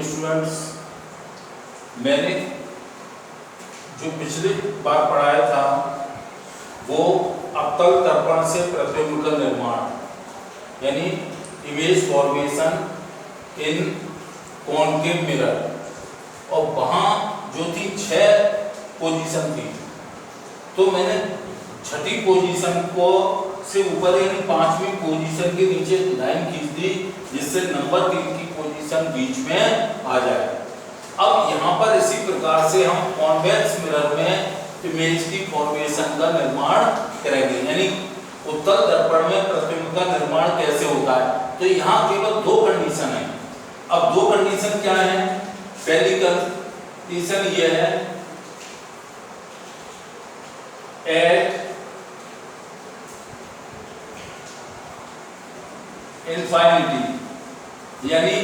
Students, मैंने जो पिछली बार पढ़ाया था वो अवतल दर्पण से प्रतिबिंब का निर्माण यानी इमेज फॉर्मेशन इन कॉनकेव मिरर, और वहाँ जो थी 6 पोजीशन थी, तो मैंने छठी पोजीशन को से ऊपर यानी 5वीं पोजीशन के नीचे लाइन खींच दी जिससे नंबर 3 की पोजीशन बीच में आ जाए। अब यहाँ पर इसी प्रकार से हम कॉन्वेक्स मिरर में इमेज की फॉर्मेशन का निर्माण करेंगे, यानी उत्तल दर्पण में प्रतिबिंब का निर्माण कैसे होता है। तो यहाँ केवल 2 कंडीशन है। अब 2 कंडीशन क्या है? पहली कंडीशन ये है एट इनफाइनिटी, यानी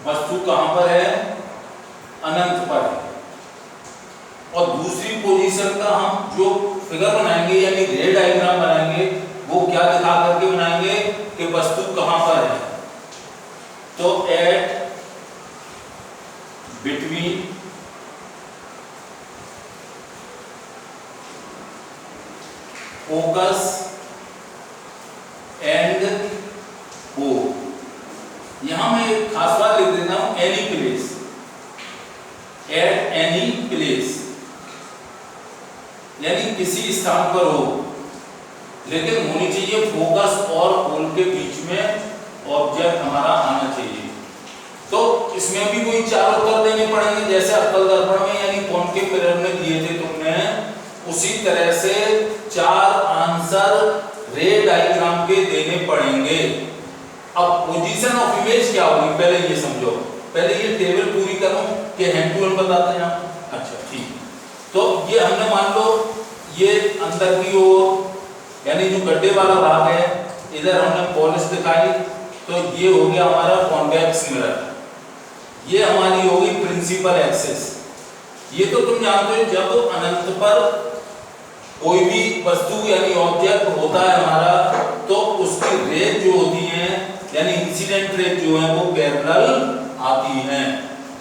वस्तु कहां पर है? अनंत पर है। और दूसरी पोजीशन का हम जो फिगर बनाएंगे यानी रे डायग्राम बनाएंगे वो क्या दिखा करके बनाएंगे कि वस्तु कहां पर है। तो एट बिटवीन फोकस एंड ओ, यहां मैं एक खास बात लिख देता हूं, any place, eight any place, यानी किसी स्थान पर हो, लेकिन होनी चाहिए फोकस और पोल के बीच में ऑब्जेक्ट हमारा आना चाहिए। तो इसमें भी कोई 4 उत्तर देने पड़ेंगे जैसे अवतल दर्पण में यानी कॉनकेव मिरर में दिए थे तुमने, उसी तरह से 4 आंसर रे डायग्राम के देने पड़ेंगे। अब पोजीशन ऑफ इमेज क्या होगी पहले ये समझो, पहले ये टेबल पूरी करो कि हैंड टू हैंड बताते हैं आप। अच्छा ठीक, तो ये हमने मान लो ये अंदर की ओर यानी जो गड्ढे वाला भाग है इधर हमने पॉलिश दिखाई, तो ये हो गया हमारा कॉन्वेक्स मिरर, ये हमारी होगी प्रिंसिपल एक्सिस। ये तो तुम जानते हो जब अनंत पर कोई भी वस्तु यानी ऑब्जेक्ट होता है हमारा तो उसकी रेज जो होती है यानी इंसिडेंट रेज जो है वो पैरेलल आती हैं।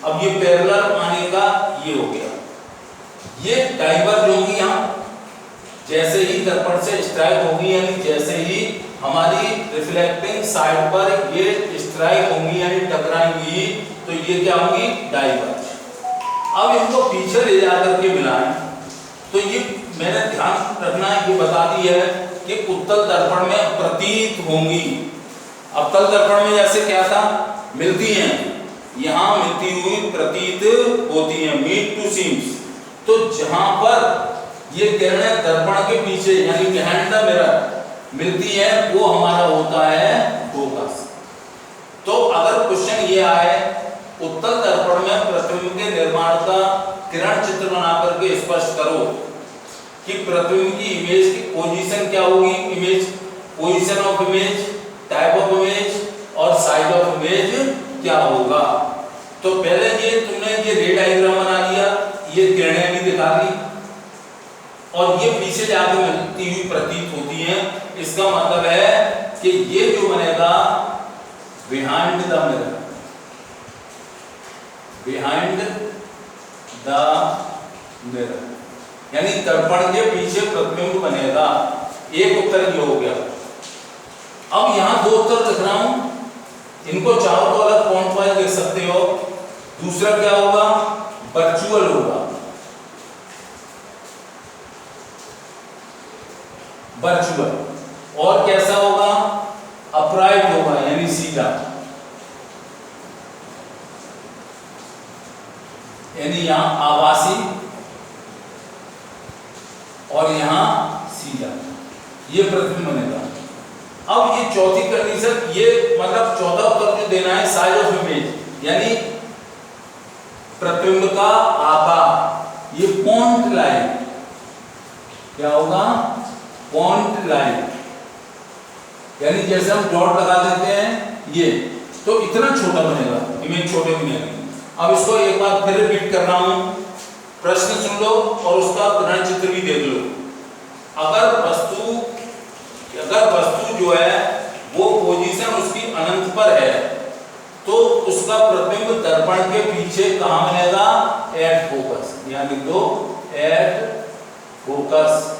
अब ये पैरेलल आने का ये हो गया, ये डाइवर्ज होगी यहाँ जैसे ही दर्पण से स्ट्राइक होगी यानी जैसे ही हमारी रिफ्लेक्टिंग साइड पर ये स्ट्राइक होंगी यानी टकराएंगी तो ये क्या होंगी? डाइवर्ज। अब इनको पीछे ले जाकर के मिलाएं तो ये मैंने ध्यान रखना है, ये बता दी है कि उत्तल दर्पण में प्रतीत होंगी। अवतल दर्पण में जैसे क्या था, मिलती हैं, यहाँ मिलती हुई प्रतीत होती हैं, मीट टू सीम्स। तो जहां पर ये किरणें दर्पण के पीछे यानी बिहाइंड द मिरर मिलती है वो हमारा होता है फोकस। तो अगर क्वेश्चन ये आए उत्तल दर्पण में प्रतिबिंब के निर्माण का किरण चित्र बनाकर के स्पष्ट करो कि प्रतिबिंब की इमेज की पोजीशन क्या होगी, image position of image, type of image और साइज ऑफ इमेज क्या होगा। तो पहले ये तुमने ये रे डायग्राम बना लिया, ये किरणें भी दिखा दी और ये पीछे जाके मिलती हुई प्रतीत होती हैं। इसका मतलब है कि ये जो बनेगा behind the mirror, behind the mirror यानी दर्पण के पीछे प्रतिबिंब बनेगा। एक उत्तर ये हो गया। अब यहां 2 उत्तर लिख रहा हूं, इनको चाहो तो अलग पॉइंट वाइज देख सकते हो। दूसरा क्या होगा? वर्चुअल होगा, वर्चुअल। और कैसा होगा? अपराइट होगा यानी सीधा, यानी यहां आभासी और यहां सीधा, ये प्रतिबिंब बनेगा। अब ये चौथी कंडीशन, ये मतलब चौथा उत्तर जो देना है साइज ऑफ इमेज यानी प्रतिबिंब का आकार, ये पॉइंट लाइन क्या होगा? पॉइंट लाइन यानी जैसे हम डॉट लगा देते हैं ये, तो इतना छोटा बनेगा, इमेज छोटे बनेगी। अब इसको एक बार फिर रिपीट कर रहा हूं, प्रश्न सुन लो और उसका किरण चित्र भी देख लो। अगर वस्तु जो है वो पोजीशन उसकी अनंत पर है तो उसका प्रतिबिंब दर्पण के पीछे कहां मिलेगा? At focus. यहां लिख दो एट फोकस,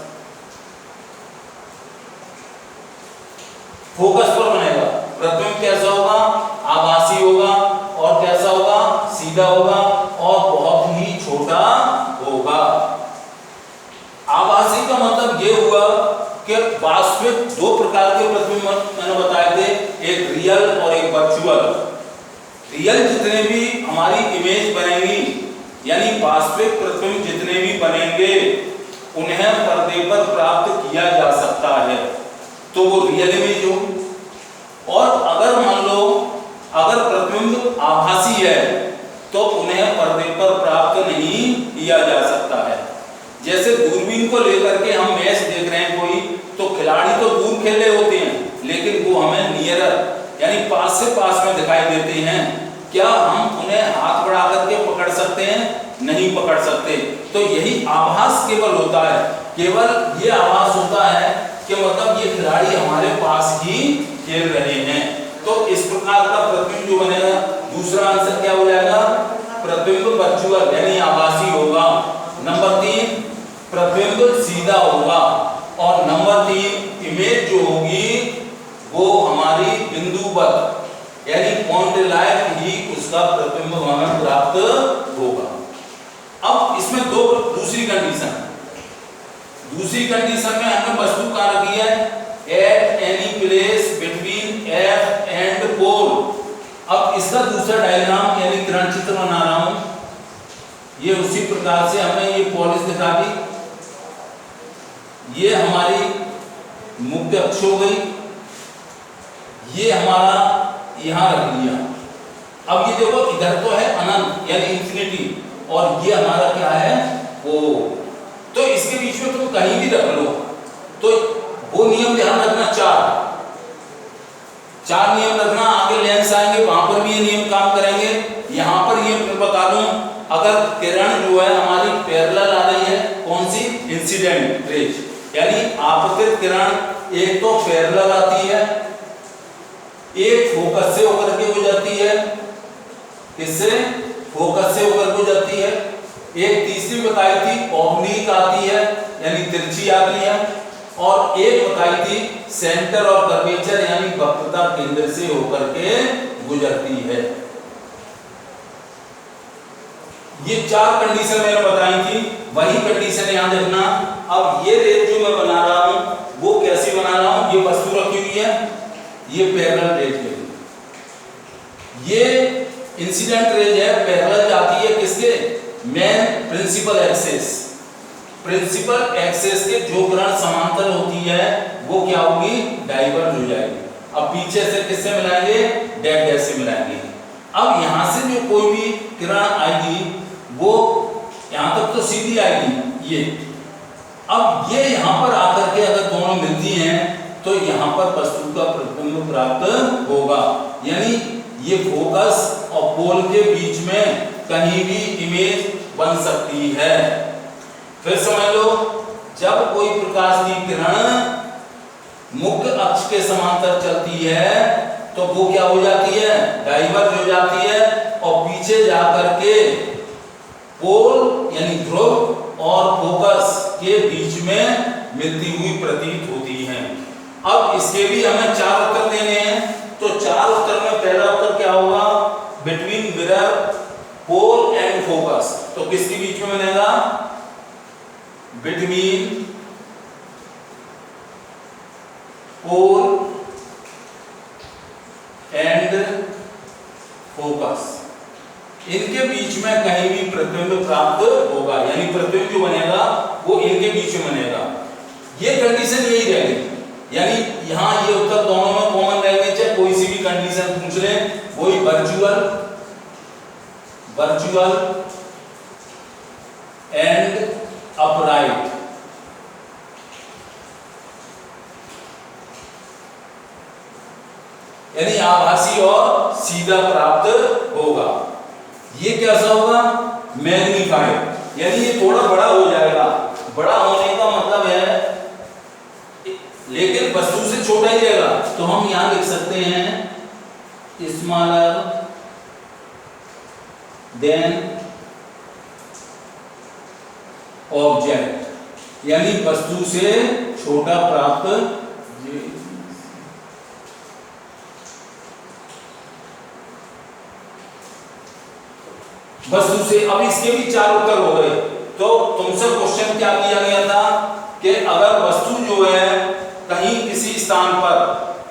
फोकस पर बनेगा। प्रतिबिंब कैसा होगा? आभासी होगा और कैसा होगा? सीधा होगा और बहुत ही छोटा होगा। आभासी का मतलब ये हुआ कि वास्तविक दो प्रकार के प्रतिबिंब मैंने बताए थे, एक रियल और एक वर्चुअल। रियल जितने भी हमारी इमेज बनेंगी यानी वास्तविक प्रतिबिंब जितने भी बनेंगे उन्हें पर्दे पर प्राप्त किया जा सकता है, तो वो रियल इमेज हो। और अगर मान लो अगर प्रतिबिंब आभासी है तो उन्हें पर्दे पर प्राप्त नहीं किया जा सकता है। जैसे दूरबीन को लेकर के हम मैच देख रहे हैं कोई, तो खिलाड़ी तो दूर खेल रहे होते हैं लेकिन वो हमें नियरर यानी पास से पास में दिखाई देते हैं। क्या हम उन्हें हाथ बढ़ा करके पकड़ सकते हैं? नहीं पकड़ सकते। तो यही आभास केवल होता है, केवल ये आभास होता है कि मतलब ये खिलाड़ी हमारे पास ही खेल रहे हैं। तो इस प्रकार का प्रतिबिंब जो बनेगा, दूसरा आंसर क्या हो जाएगा? प्रतिबिंब वर्चुअल यानी आभासी होगा। नंबर 3 प्रतिबिंब सीधा होगा और नंबर 3 इमेज जो होगी वो हमारी बिंदुवत यानी पॉइंट लाइक ही उसका प्रतिबिंब हमें प्राप्त होगा। अब इसमें दूसरी कंडीशन में हमने वस्तु कहां रखी है? At any place between F and pole. अब इसका दूसरा डायग्राम यानी किरण चित्र बना रहा हूं। ये उसी प्रकार से हमें ये पॉलिश दिखा दी, ये हमारी मुख्य अक्ष हो गई, ये हमारा यहां रख लिया। अब ये देखो इधर तो है अनंत यानी इंफिनिटी और ये हमारा क्या है? ओ। तो इसके बीच में तुम कहीं भी रख लो तो वो नियम ध्यान रखना, चार नियम रखना। आगे लेंस आएंगे वहां पर भी ये नियम काम करेंगे। यहां पर ये बता दूं, अगर किरण जो है हमारी पैरेलल आ रही है, कौन सी? इंसिडेंट रेज यानी आपतित किरण एक तो पैरेलल आती है, एक फोकस से होकर के हो जाती है, किससे? फोकस से होकर के जाती है। एक तीसरी बताई थी ऑब्लिक आती है यानी तिरछी आती है, और एक बताई थी सेंटर ऑफ कर्वेचर यानी वक्रता केंद्र से होकर के गुजरती है। ये 4 कंडीशन मैंने बताई थी, वही कंडीशन याद रखना। अब ये रेज जो मैं बना रहा हूं वो कैसी बना रहा हूं? ये वस्तु रखी हुई है, ये पैरेलल रेज है, ये इंसिडेंट रेज है, पैरेलल जाती है किसके? Main principal axis. Principal axis के जो किरण समांतर होती है वो क्या होगी? डाइवर्ज हो जाएगी। अब पीछे से किससे मिलाएंगे? डैश डैश से मिलाएंगे। अब यहां से जो कोई भी किरण आएगी वो यहां तक तो सीधी आएगी ये। अब ये यहां पर आकर के अगर दोनों मिलती हैं तो यहां पर वस्तु का प्रतिबिंब प्राप्त होगा, यानी ये फोकस और पोल के बीच में कहीं भी इमेज बन सकती है। फिर समझ लो, जब कोई प्रकाश की किरण मुख्य अक्ष के समांतर चलती है तो वो क्या हो जाती है? डाइवर्ज हो जाती है और पीछे जाकर के पोल यानी ध्रुव और फोकस के बीच में मिलती हुई प्रतीत होती हैं। अब इसके भी हमें 4 उत्तर देने हैं, तो 4 उत्तर में पहला उत्तर क्या होगा? Between mirror pole and focus. तो किसके बीच में बनेगा? बिटवीन पोल एंड फोकस, इनके बीच में कहीं भी प्रतिबिंब प्राप्त होगा, यानी प्रतिबिंब जो बनेगा वो इनके बीच में बनेगा। ये कंडीशन यही रहेगी, यानी यहां ये उत्तर दोनों में कॉमन रहेंगे, चाहे कोई सी भी कंडीशन पूछ ले। वही वर्चुअल एंड अपराइट, यानी आभासी और सीधा प्राप्त होगा। ये कैसा होगा? मैग्नीफाइड, यानी ये थोड़ा बड़ा हो जाएगा। बड़ा होने का मतलब है लेकिन वस्तु से छोटा ही रहेगा, तो हम यहां लिख सकते हैं स्मॉलर देन ऑब्जेक्ट, यानी वस्तु से छोटा प्राप्त वस्तु से। अब इसके भी 4 उत्तर हो गए। तो तुमसे क्वेश्चन क्या किया गया था कि अगर वस्तु जो है कहीं किसी स्थान पर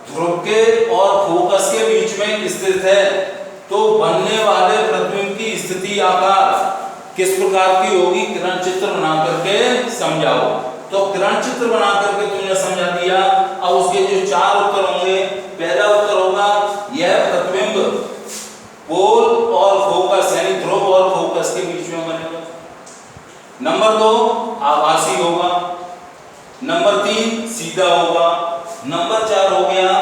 ध्रुव के और फोकस के बीच में स्थित है तो बनने वाले प्रतिबिंब की स्थिति आकार किस प्रकार की होगी, किरण चित्र बना करके समझाओ। तो किरण चित्र बना करके तुमने समझा दिया। अब उसके जो 4 उत्तर होंगे, पहला उत्तर होगा यह प्रतिबिंब पोल और फोकस यानी ध्रुव और फोकस के बीच में बनेगा। नंबर 2 आभासी होगा। नंबर 3 सीधा होगा। नंबर 4 हो गया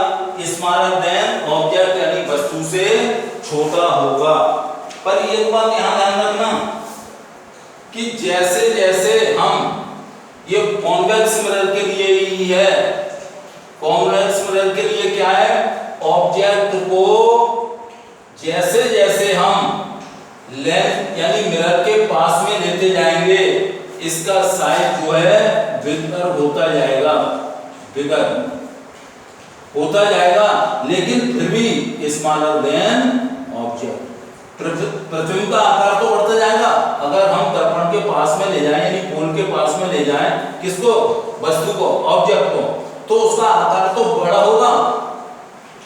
स्मॉलर देन ऑब्जेक्ट यानी वस्तु से छोटा होगा। पर एक बात यहां ध्यान रखना कि जैसे जैसे हम ये कॉन्वेक्स मिरर के लिए ही है, कॉन्वेक्स मिरर के लिए क्या है, ऑब्जेक्ट को जैसे जैसे हम लेंस यानी मिरर के पास में लेते जाएंगे इसका साइज जो है बिगर होता जाएगा, बिगर होता जाएगा, लेकिन फिर भी स्मॉलर देन ऑब्जेक्ट। प्रतिबिंब का आकार तो बढ़ता जाएगा। अगर हम दर्पण के पास में ले जाएं यानी पोल के पास में ले जाएं किसको, वस्तु को, ऑब्जेक्ट को, तो उसका आकार तो बड़ा होगा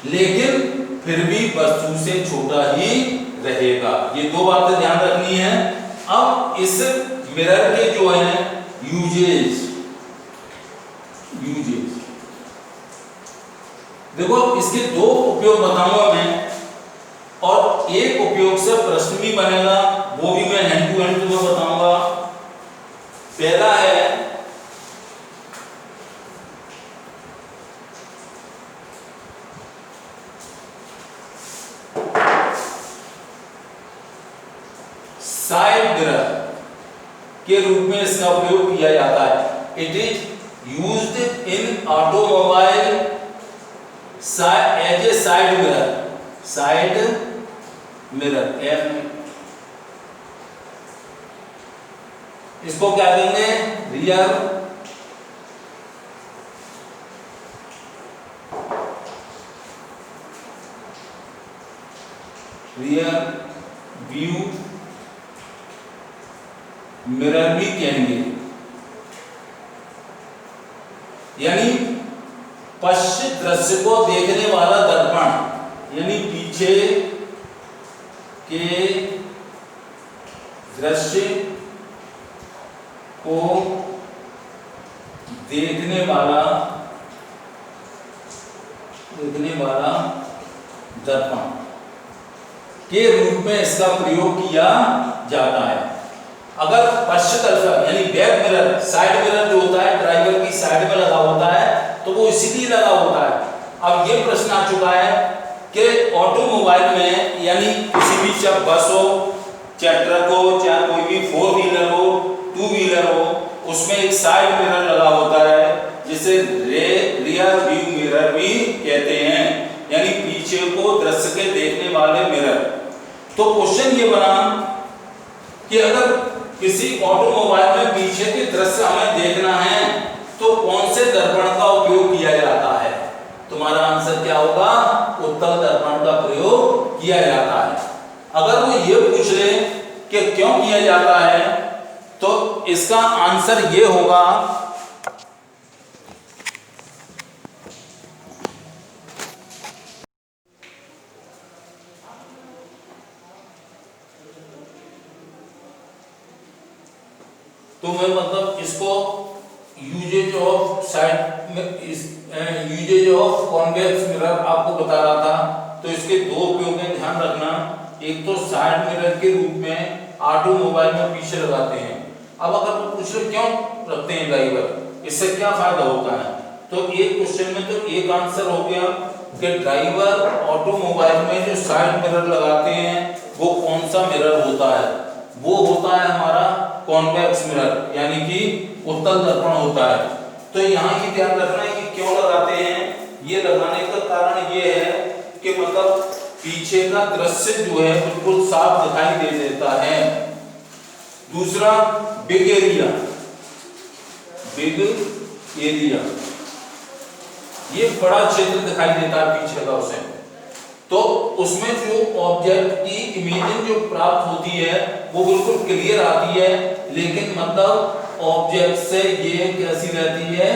लेकिन फिर भी वस्तु से छोटा ही रहेगा। ये 2 बातें ध्यान रखनी है। अब इस मिरर के जो है यूजेज देखो, इसके 2 उपयोग बताऊंगा मैं और एक उपयोग से प्रश्न भी बनेगा, वो भी मैं हैंड टू हैंड तुम्हें बताऊंगा। पहला है साइड मिरर के रूप में इसका उपयोग किया जाता है। It is used in automobile as a side mirror, side mirror. इसको क्या कहेंगे, रियर व्यू मिरर भी कहेंगे, यानी पश्चिम दृश्य को देखने वाला दर्पण, यानी पीछे के दृश्य को देखने वाला दर्पण के रूप में इसका प्रयोग किया जाता है। अगर पश्चिम तरफ यानी बैक मिरर, साइड मिरर जो होता है ड्राइवर की साइड में लगा होता है तो वो इसीलिए लगा होता है। अब ये प्रश्न आ चुका है कि ऑटोमोबाइल में यानी किसी भी चाहे बस हो, चाहे ट्रक हो, चाहे कोई भी 4 व्हीलर हो, 2 व्हीलर हो, उसमें एक साइड मिरर लगा होता है जिसे रियर व्यू मिरर भी कहते हैं, यानी पीछे को दृश्य के देखने वाले मिरर। तो क्वेश्चन ये बना कि अगर किसी ऑटोमोबाइल में पीछे के दृश्य हमें देखना है तो कौन से दर्पण का उपयोग किया जाता है। तुम्हारा आंसर क्या होगा, उत्तल दर्पण का प्रयोग किया जाता है। अगर वो ये पूछ ले कि क्यों किया जाता है तो इसका आंसर ये होगा तो मैं मतलब इसको uses of side uses of convex mirror आपको बता रहा था। तो इसके 2 उपयोग हैं, ध्यान रखना। एक तो साइड मिरर के रूप में ऑटोमोबाइल में पीछे लगाते हैं। अब अगर पूछ ले क्यों रखते हैं ड्राइवर, इससे क्या फायदा होता है, तो एक क्वेश्चन में तो एक आंसर हो गया कि ड्राइवर ऑटोमोबाइल में जो साइड मिरर लगाते हैं वो कौन सा मिरर होता है, वो होता है हमारा कॉन्वेक्स मिरर, यानी कि उत्तल दर्पण होता है। तो यहाँ ये ध्यान रखना है कि क्यों लगाते हैं। ये लगाने का कारण ये है कि मतलब पीछे का दृश्य जो है बिल्कुल साफ दिखाई दे देता है। दूसरा बिग एरिया, बिग एरिया, ये बड़ा क्षेत्र दिखाई देता है पीछे का उसे, तो उसमें जो ऑब्जेक्ट की इमेजिंग जो प्राप्त होती है वो बिल्कुल क्लियर आती है, लेकिन मतलब ऑब्जेक्ट से ये कैसी रहती है,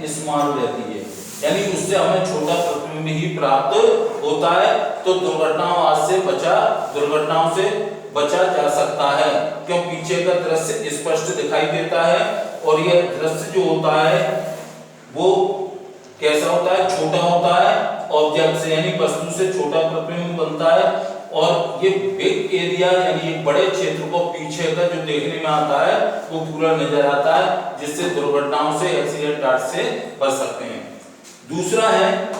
स्मॉल रहती है, यानी उससे हमें छोटा प्रतिबिंब ही प्राप्त होता है। तो दुर्घटनाओं से बचा जा सकता है, क्यों पीछे का दृश्य स्पष्ट दिखाई देता है और यह दृश्य जो होता है वो कैसा होता है, छोटा होता है, ऑब्जेक्ट से यानी वस्तु से छोटा प्रतिबिंब बनता है। और ये बिग एरिया यानी एक बड़े क्षेत्र को पीछे का जो देखने में आता है वो पूरा नजर आता है, जिससे दुर्घटनाओं से, एक्सीडेंट से बच सकते हैं। दूसरा है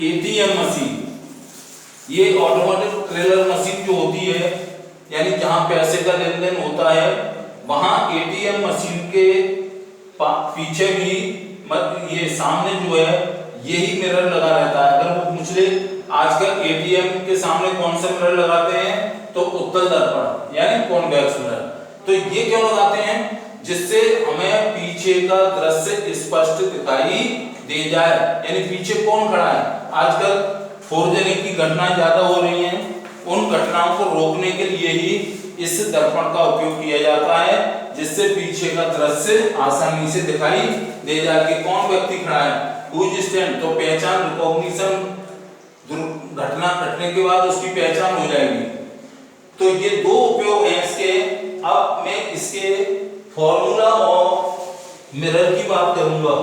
एटीएम मशीन, ये ऑटोमेटिक टेलर मशीन जो होती है, यानी जहां पैसे का लेन देन होता है वहां एटीएम मशीन के पीछे भी ये सामने जो है यही मिरर लगा रहता है। अगर वो पूछ ले आजकल एटीएम के सामने कौन सा मिरर लगाते हैं, तो उत्तल दर्पण यानी कॉन्वेक्स मिरर। तो ये क्यों लगाते हैं, जिससे हमें पीछे का दृश्य स्पष्ट दिखाई दे जाए, यानी पीछे कौन खड़ा है। आजकल फोर्जरी की घटनाएं ज्यादा हो रही हैं, उन घटनाओं को रोकने के लिए ही इस दर्पण का उपयोग किया जाता है, जिससे पीछे का दृश्य आसानी से दिखाई दे जाए कि कौन व्यक्ति खड़ा है, हु इज स्टैंड। तो पहचान, रिकॉग्निशन, घटना घटने के बाद उसकी पहचान हो जाएगी। तो ये दो उपयोग हैं इसके। अब मैं इसके फॉर्मूला ऑफ मिरर की बात करूंगा,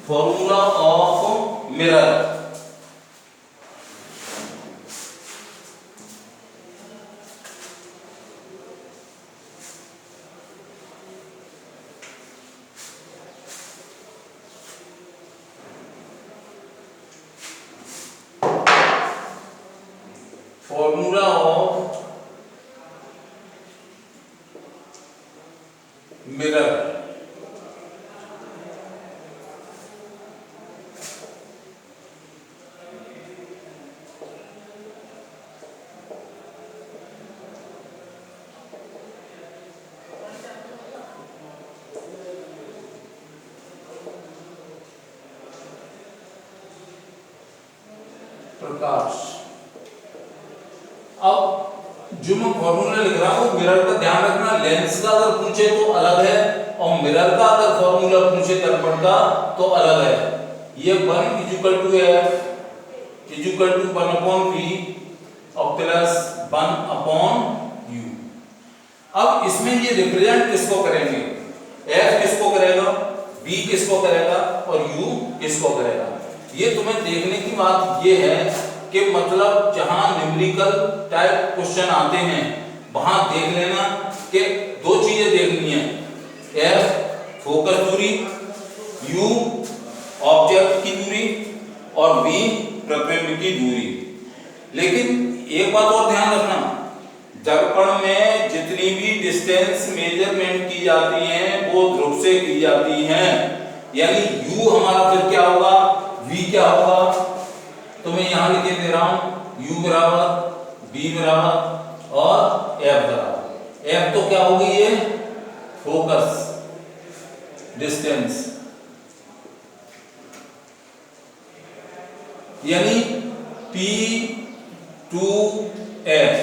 formula of mirror. Formula of mirror. प्रकाश। अब जो मैं फॉर्मूला लिख रहा हूं मिरर का ध्यान रखना, लेंस का अगर पूछे तो अलग है और मिरर का अगर फॉर्मूला पूछे दर्पण का तो अलग है। ये 1 equal to F equal to 1/P और प्लस 1/U। अब इसमें ये रिप्रेजेंट किसको करेंगे, F किसको करेगा, B किसको करेगा और U किसको करेगा। ये तुम्हें देखने की बात ये है कि मतलब जहां न्यूमेरिकल टाइप क्वेश्चन आते हैं वहां देख लेना कि दो चीजें देखनी है, F फोकस दूरी, U ऑब्जेक्ट की दूरी और V प्रतिबिंब की दूरी। लेकिन एक बात और ध्यान रखना, दर्पण में जितनी भी डिस्टेंस मेजरमेंट की जाती है वो ध्रुव से की जाती है, यानी U हमारा फिर क्या होगा, V क्या होगा। तो मैं यहां लिखे दे रहा हूं U बराबर B बराबर और F बराबर। F तो क्या होगी, ये फोकस डिस्टेंस, यानी P to F,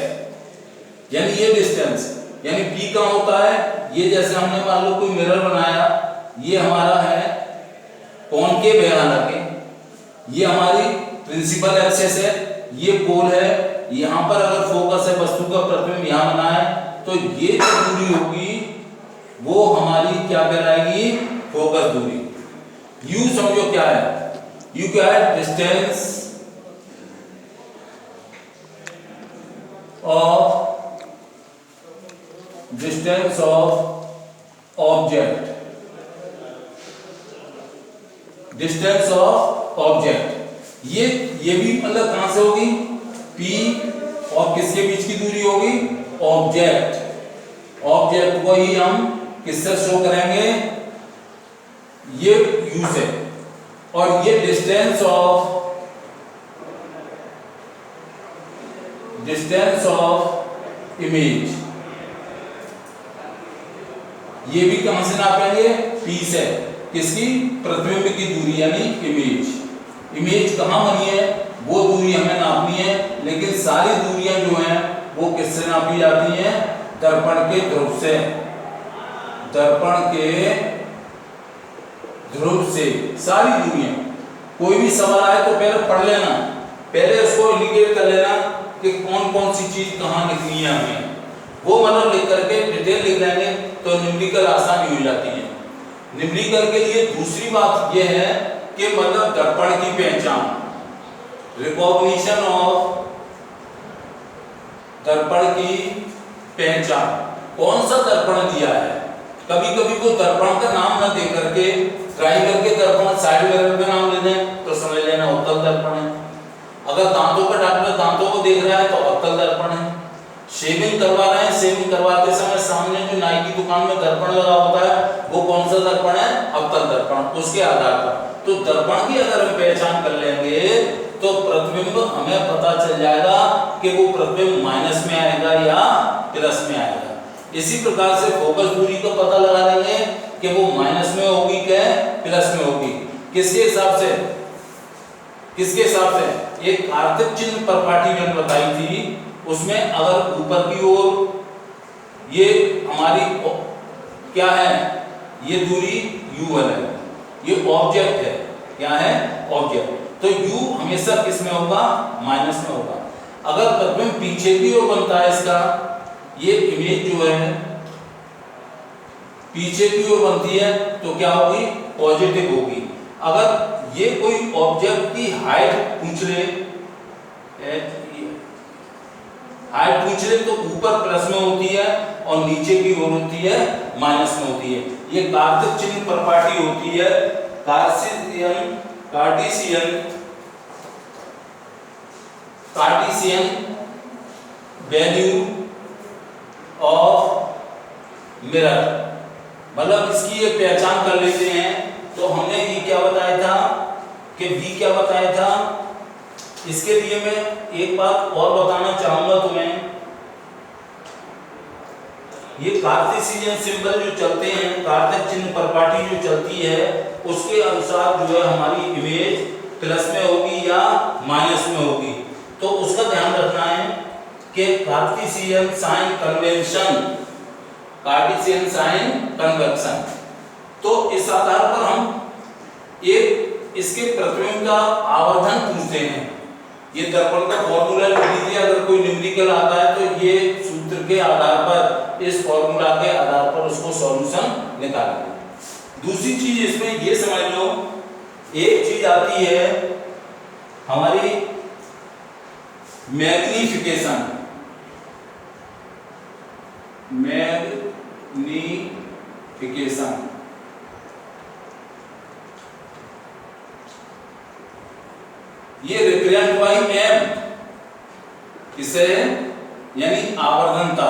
यानी ये डिस्टेंस, यानी P कहां होता है, ये जैसे हमने मान लो कोई मिरर बनाया, ये हमारा है कॉनकेव है, हालांकि ये हमारी प्रिंसिपल एक्सिस है, ये पोल है, यहां पर अगर फोकस है वस्तु का प्रतिबिंब यहां बना है, तो ये जो दूरी होगी वो हमारी क्या कहलाएगी, फोकस दूरी। U समझो क्या है, U क्या है, distance of object, distance of object. ये भी मतलब कहां से होगी, P और किसके बीच की दूरी होगी, ऑब्जेक्ट को ही हम किससे शो करेंगे, ये U से। और ये distance of distance of image, ये भी कहां से नापेंगे, P से, किसकी, प्रतिबिंब की दूरी यानी इमेज। इमेज कहां बनी है वो दूरी हमें नापनी है, लेकिन सारी दूरियां जो हैं वो किससे नापी जाती हैं, दर्पण के ध्रुव से, दर्पण के ध्रुव से सारी दूरियां। कोई भी सवाल आए तो पहले पढ़ लेना, पहले उसको इंडिकेट कर लेना कि कौन कौन सी चीज कहां लिखनी है हमें, वो मतलब लिख करके डिटेल लिख लेंगे तो न्यूमेरिकल आसानी हो जाती है। न्यूमेरिकल के लिए दूसरी बात यह है कि मतलब दर्पण की पहचान, रिकॉग्निशन ऑफ दर्पण की पहचान, कौन सा दर्पण दिया है। कभी कभी को दर्पण का नाम न दे करके ट्राई करके दर्पण साइड मिरर का नाम ले दें तो समझ लेना उत्तल दर्पण है। अगर दांतों का डॉक्टर दांतों को देख रहा है तो अवतल दर्पण है। शेविंग करवा रहे हैं, शेविंग करवाते समय सामने जो नाई की दुकान में दर्पण लगा होता है वो कौन सा दर्पण है, अवतल दर्पण। उसके आधार पर तो दर्पण की अगर हम पहचान कर लेंगे तो प्रतिबिंब हमें पता चल जाएगा कि वो प्रतिबिंब माइनस में आएगा या प्लस में आएगा। इसी प्रकार से फोकस दूरी का पता लगा लेंगे कि वो माइनस में होगी क्या प्लस में होगी, किसके हिसाब से, किसके हिसाब से, एक आर्थिक चिन्ह परपाटी मैंने बताई थी, उसमें अगर ऊपर की ओर ये हमारी क्या है, ये दूरी u1 है, ये ऑब्जेक्ट है, क्या है, ऑब्जेक्ट, तो u हमेशा किस में होगा, माइनस में होगा। अगर प्रतिबिंब पीछे की ओर बनता है इसका, ये इमेज जो है पीछे की ओर बनती है तो क्या होगी, पॉजिटिव होगी। अगर ये कोई ऑब्जेक्ट की हाइट पूछ ले, हाइट पूछ ले तो ऊपर प्लस में होती है और नीचे की ओर होती है माइनस में होती है। ये कार्तिक चिन्ह परपाटी होती है, कार्टेशियन वैल्यू ऑफ मिरर, मतलब इसकी ये पहचान कर लेते हैं। तो हमने ये क्या बताया था कि v क्या बताया था। इसके लिए मैं एक बात और बताना चाहूंगा तुम्हें, ये कार्टेशियन सिंबल जो चलते हैं, कार्तिक चिन्ह परपाटी जो चलती है, उसके अनुसार जो है हमारी इमेज प्लस में होगी या माइनस में होगी। तो उसका ध्यान रखना है कि Cartesian sign convention, Cartesian sign convention, तो इस आधार पर हम एक इसके प्रतिबिंब का आवर्धन पूछते हैं। ये दर्पण का फॉर्मूला लिख लीजिए, अगर कोई न्यूमेरिकल आता है तो ये सूत्र के आधार पर, इस फॉर्मूला के आधार पर उसको सॉल्यूशन निकालेंगे। दूसरी चीज इसमें ये समझ लो, एक चीज आती है हमारी मैग्नीफिकेशन, मैग्नीफिकेशन, ये रिप्रेजेंट बाय m, किसे, यानी आवर्धनता,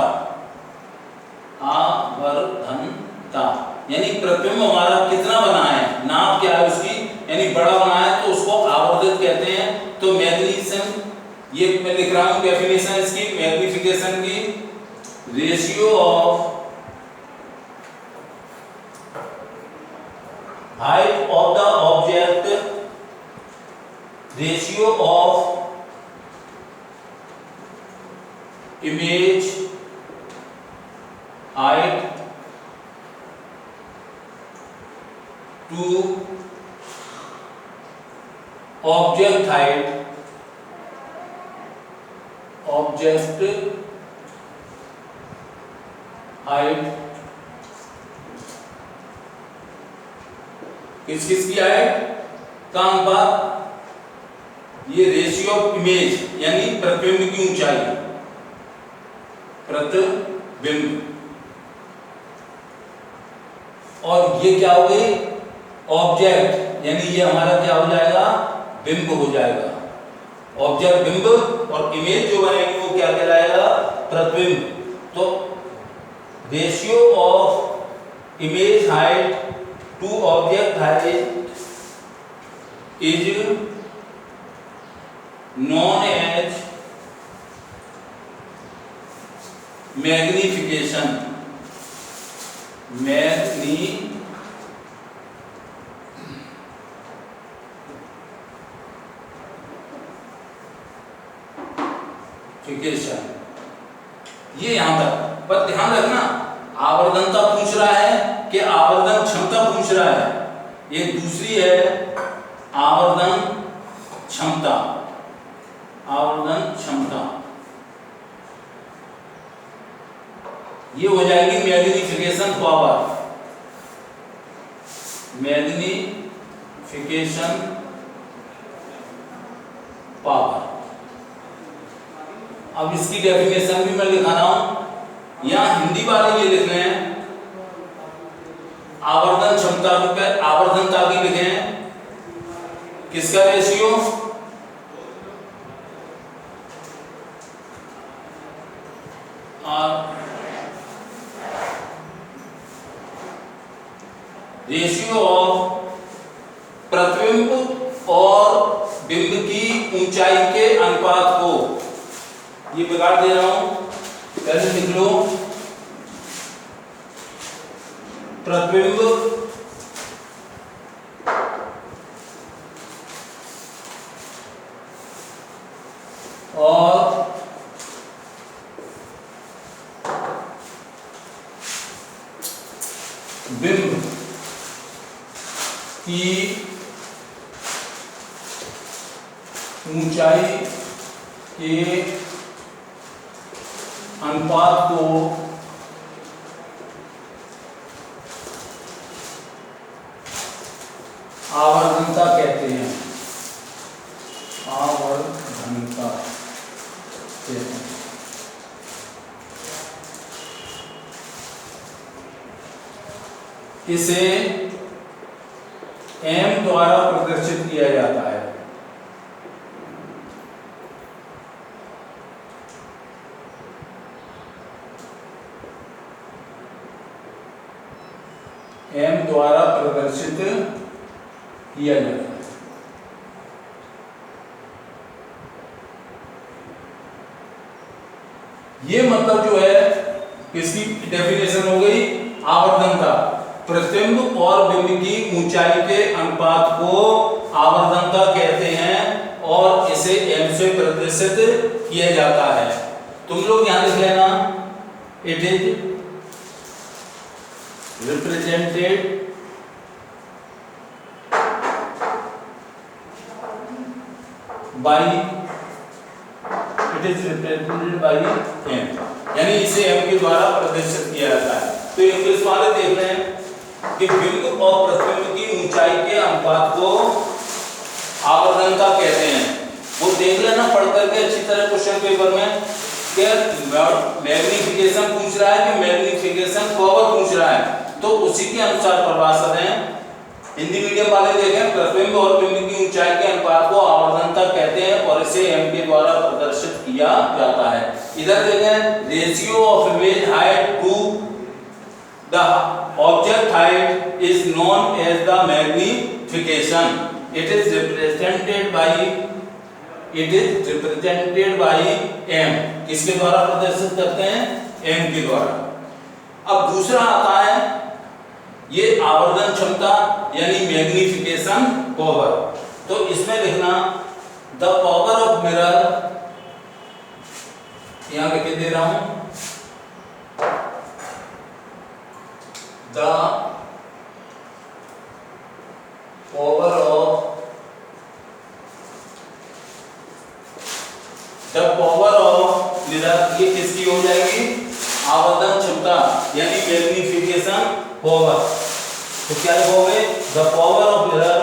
आवर्धनता यानी प्रतिबिंब हमारा कितना बना है, नाप क्या है उसकी, यानी बड़ा बना है तो उसको आवर्धित कहते हैं। तो मैग्नीफिकेशन, ये मैं लिख रहा हूं डेफिनेशन इसकी, मैग्नीफिकेशन की, ratio of height of the object, ratio of image height to object height, object height, किस किस की हाइट का अनुपात, ये रेशियो ऑफ इमेज यानी प्रतिबिंब की ऊंचाई, प्रतिबिंब, और ये क्या हो गई, ऑब्जेक्ट, यानी ये हमारा क्या हो जाएगा, बिंब हो जाएगा। ऑब्जेक्ट बिंब और इमेज जो बनेगी वो क्या कहलाएगा, प्रतिबिंब। तो ratio of image height to object height is known as magnification, magnification, ये यहां तक। पर ध्यान रखना आवर्धनता पूछ रहा है कि आवर्धन क्षमता पूछ रहा है। एक दूसरी है आवर्धन क्षमता, आवर्धन क्षमता, ये हो जाएगी मैग्निफिकेशन पावर, मैग्निफिकेशन पावर। अब इसकी डेफिनेशन भी मैं लिखा रहा हूं, यहां हिंदी वाले ये लिख रहे हैं आवर्धन क्षमता पे आवर्धनता की लिखे हैं, किसका रेशियो, रेशियो ऑफ प्रतिबिंब और बिंब की ऊंचाई के अनुपात को, ये बिगाड़ दे रहा हूं, पहले लिख लो प्रतिबिंब और बिंब की ऊंचाई के अनुपात को आवर्धनता कहते हैं, आवर्धनता कहते हैं। इसे m द्वारा प्रदर्शित किया जाता है। m द्वारा प्रदर्शित किया जाता है। ये मतलब जो है किसकी डेफिनेशन हो गई, आवर्धनता, प्रतिबिंब और बिंब की ऊंचाई के अनुपात को आवर्धनता कहते हैं और इसे m से प्रदर्शित किया जाता है। तुम लोग यहां लिख लेना, it is represented by, it is represented by m, यानी इसे m के द्वारा प्रदर्शित किया जाता है। तो इंग्लिश वाले देख रहे हैं कि बिंब और प्रतिबिंब की ऊंचाई के अनुपात को आवर्धनता कहते हैं। वो देख लेना पढ़ करके अच्छी तरह क्वेश्चन पेपर में कि मैग्निफिकेशन पूछ रहा है कि मैग्निफिकेशन पावर पूछ रहा है, तो उसी के अनुसार परिभाषित है। हिंदी मीडियम वाले देखें प्रतिबिंब और बिंब की ऊंचाई के अनुपात को आवर्धनता कहते हैं और इसे m के द्वारा प्रदर्शित किया जाता है। इधर देखें ratio of image height to the object height is known as the magnification. It is represented by m, किसके द्वारा प्रदर्शित करते हैं, m के द्वारा। अब दूसरा आता है ये आवर्धन क्षमता यानी मैग्निफिकेशन पावर। तो इसमें लिखना द पावर ऑफ मिरर, यहां लिख दे रहा हूं, the power of mirror, ये किसकी हो जाएगी, आवर्धन क्षमता यानी मैग्निफिकेशन पावर। तो क्या लिखोगे, the power of mirror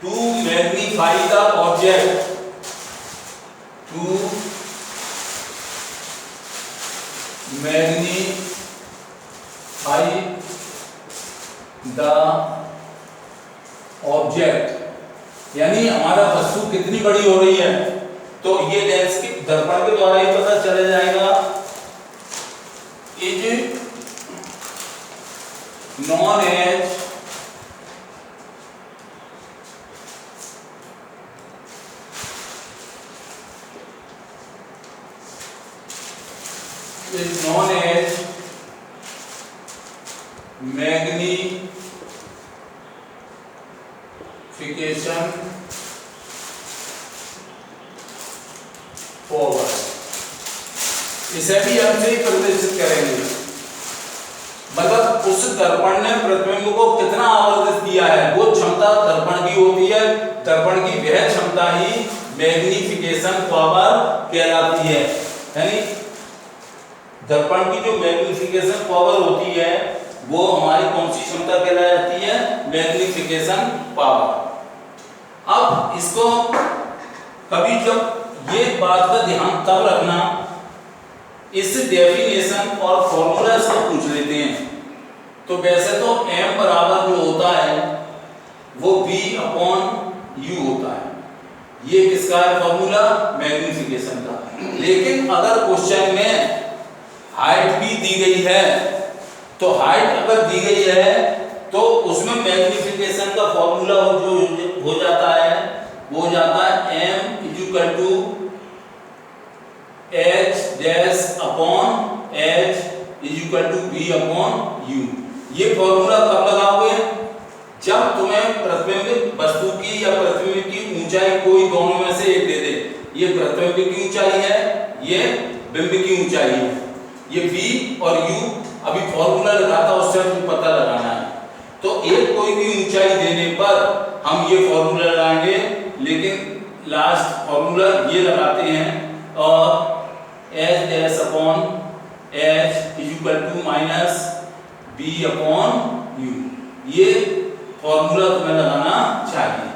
to magnify the object, to magnify the object, यानी हमारा वस्तु कितनी बड़ी हो रही है, तो ये लेंस के दर्पण के द्वारा ही पता चला जाएगा। Is known as is known as magnification forward। इसे भी हम से प्रदर्शित करेंगे, मतलब उस दर्पण ने प्रतिबिंब को कितना आवर्धित किया है, वो क्षमता दर्पण की होती है। दर्पण की वह क्षमता ही मैग्निफिकेशन पावर कहलाती है। यानी दर्पण की जो मैग्निफिकेशन पावर होती है वो हमारी कौन सी क्षमता कहलाती है? Magnification power. अब इसको कभी जब ये बात का ध्यान तब रखना, इस डेफिनेशन और फॉर्मूला से पूछ लेते हैं। तो वैसे तो m बराबर जो होता है वो v/u होता है, ये किसका है फॉर्मूला? मैग्निफिकेशन का। लेकिन अगर क्वेश्चन में हाइट भी दी गई है, तो हाइट अगर दी गई है तो उसमें मैग्निफिकेशन का फॉर्मूला जो हो जाता है वो हो जाता है m h-h/v/u। ये फॉर्मूला कब लगाओगे? जब तुम्हें प्रतिबिंबित वस्तु की या प्रतिबिंब की ऊंचाई कोई दोनों में से एक दे दे। ये प्रतिबिंब की ऊंचाई है, ये बिंब की ऊंचाई है, ये v और u अभी फॉर्मूला लगाता उससे हमें पता लगाना है। तो एक कोई भी ऊंचाई देने पर हम ये फॉर्मूला लगाएंगे, लेकिन लास्ट फॉर्मूला ये लगाते हैं और h-h-v/u, ये फॉर्मूला तुम्हें लगाना चाहिए।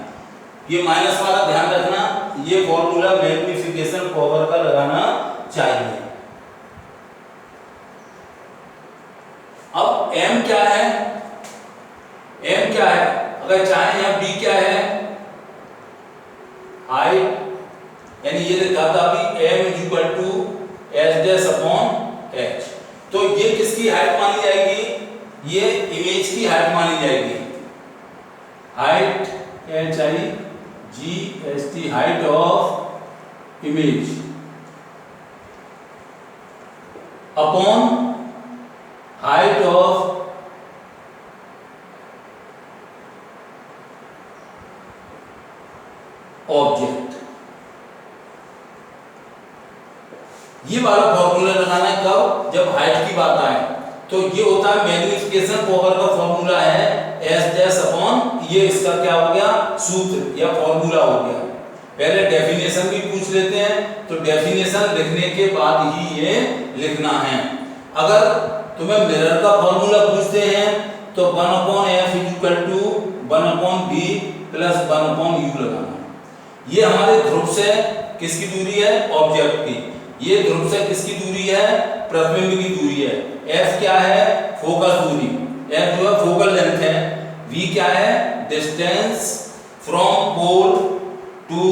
ये माइनस वाला ध्यान रखना, ये फॉर्मूला मैग्निफिकेशन पावर का लगाना चाहिए। अब m क्या है? m क्या है? अगर चाहे यहाँ b क्या है? हाइट, यानी ये लिखा था अभी m=h'/h। तो ये किसकी हाइट मानी जाएगी? ये इमेज की हाइट मानी जाएगी। Height HIGHT, height of image upon height of object. ये वाला फॉर्मूला लगाना है कब? जब हाइट की बात आए। तो ये होता है मैग्निफिकेशन पावर का फॉर्मूला है h' ये इसका क्या हो गया? सूत्र या फॉर्मूला हो गया। पहले डेफिनेशन भी पूछ लेते हैं, तो डेफिनेशन लिखने के बाद ही ये लिखना है। अगर तुम्हें मिरर का फॉर्मूला पूछते हैं तो 1/f=1/v+1/u लगाना। ये हमारे ध्रुव से किसकी दूरी है? ऑब्जेक्ट की। ये ध्रुव से किसकी दूरी है? प्रतिबिंब की दूरी है। f क्या है? फोकस दूरी। f जो है फोकल लेंथ है। v क्या है? Distance from pole to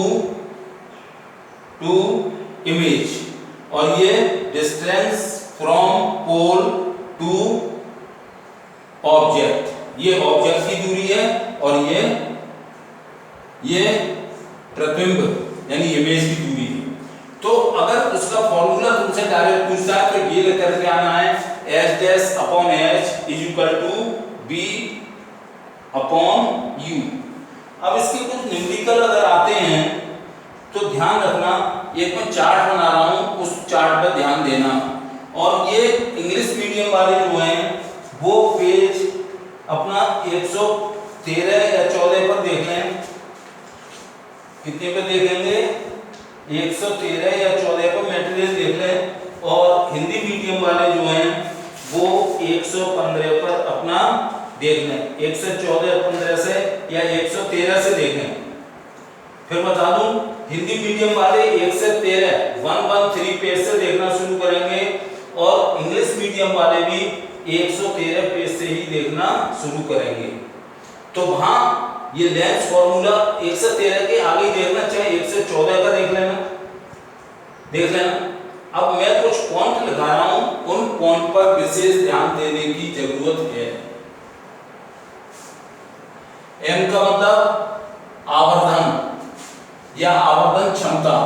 image, और ये distance from pole to object, ये ऑब्जेक्ट की दूरी है, और ये प्रतिबिंब यानी इमेज की दूरी है। तो अगर उसका फॉर्मूला तुमसे डायरेक्ट पूछता है तो ये लिख करके आना है h'/h=v/u। अब इसके कुछ न्यूमेरिकल अगर आते हैं तो ध्यान रखना, एक मैं चार्ट बना रहा हूं, उस चार्ट पर ध्यान देना। और ये इंग्लिश मीडियम वाले जो हैं वो पेज अपना 113 या 14 पर देख लें। कितने पे देखेंगे? 113 या 14 पर मटेरियल देख लें। और हिंदी मीडियम वाले जो हैं वो 115 पर अपना देख लें। 114-15 से या 113 से देखें। फिर बता दूं, हिंदी मीडियम वाले 1 से 13 113 पेज से देखना शुरू करेंगे, और इंग्लिश मीडियम वाले भी 113 पेज से ही देखना शुरू करेंगे। तो वहां ये लेंस फॉर्मूला 1 से 13 के आगे देखना, चाहे 1 से 14 का देख लेना। अब मैं कुछ पॉइंट लगा रहा हूं, उन पॉइंट पर विशेष ध्यान देने की जरूरत है। m का मतलब आवर्धन या आवर्धन क्षमता।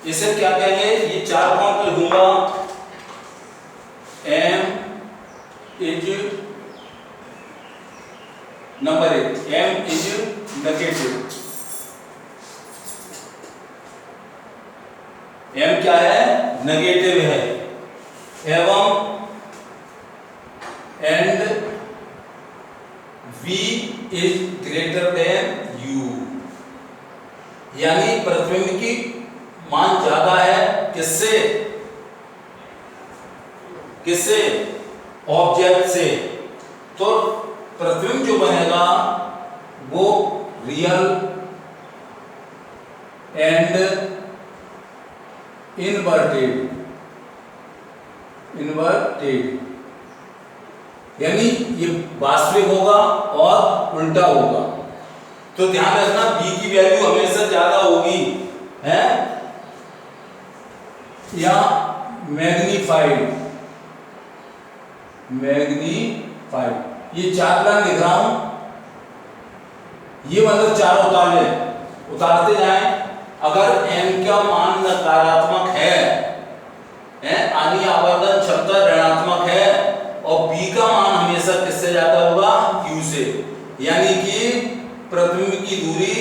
इसे क्या कहेंगे, ये 4 पॉइंट कर दूंगा, m is number 1, m is negative, m क्या है, नेगेटिव है, एवं and v is greater than u, यानी प्रतिबिंब की मान ज्यादा है किससे, किससे, ऑब्जेक्ट से, तो प्रतिबिंब जो बनेगा वो रियल एंड इनवर्टेड, यानी ये वास्तविक होगा और उल्टा होगा। तो ध्यान रखना b की वैल्यू हमेशा ज्यादा होगी, है, या मैग्नीफाइड, ये 4 प्लान लिख रहा हूं, ये मतलब 4 उतारते जाएं। अगर m का मान नकारात्मक है, आनी आवर्धन क्षमता ऋणात्मक है, और b का मान हमेशा किससे ज्यादा होगा, q से, यानी कि प्रतिबिंब की दूरी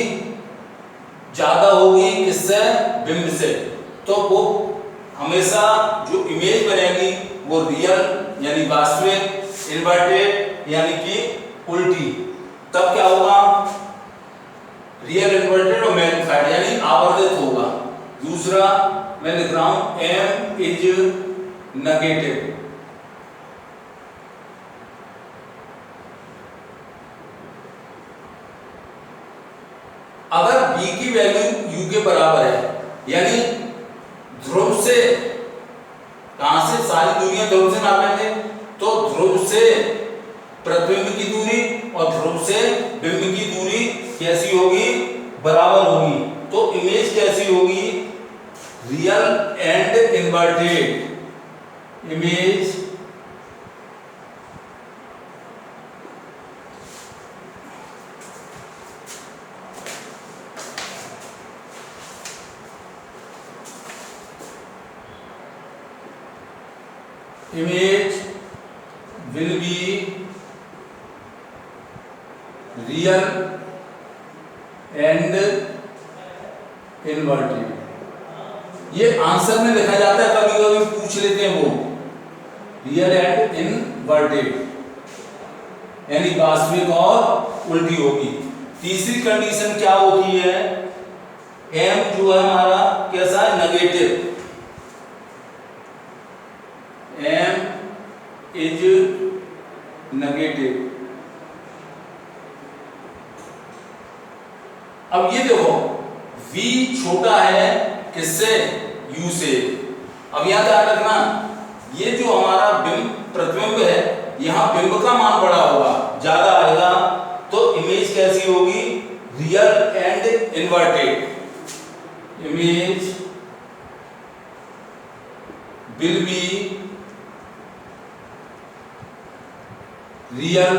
ज्यादा होगी किससे, बिंब से, तो वो हमेशा जो इमेज बनेगी वो रियल यानी वास्तविक, इन्वर्टेड यानी कि उल्टी, तब क्या होगा, रियल, इन्वर्टेड और मैग्नीफाइड यानी आवर्धित होगा। दूसरा मैं लिख रहा हूं m इज नेगेटिव, अगर b की वैल्यू u के बराबर है, यानी ध्रुव से, कहां से, सारी दूरियां ध्रुव से नापेंगे, तो ध्रुव से प्रतिबिंब की दूरी और ध्रुव से बिंब की दूरी कैसी होगी, बराबर होगी, तो इमेज कैसी होगी, real and inverted, image will be real and inverted। ये आंसर में लिखा जाता है, कभी कभी पूछ लेते हैं वो, रियल एंड इनवर्टेड यानी वास्तविक और उल्टी होगी। तीसरी कंडीशन क्या होती है, m जो है हमारा कैसा है, नेगेटिव, m इज नेगेटिव। अब ये देखो v छोटा है किससे, u से। अब यहां ध्यान रखना, ये जो हमारा बिंब प्रतिबिंब है, यहां बिंब का मान बड़ा होगा, ज्यादा आएगा, तो इमेज कैसी होगी, real and inverted, image will be real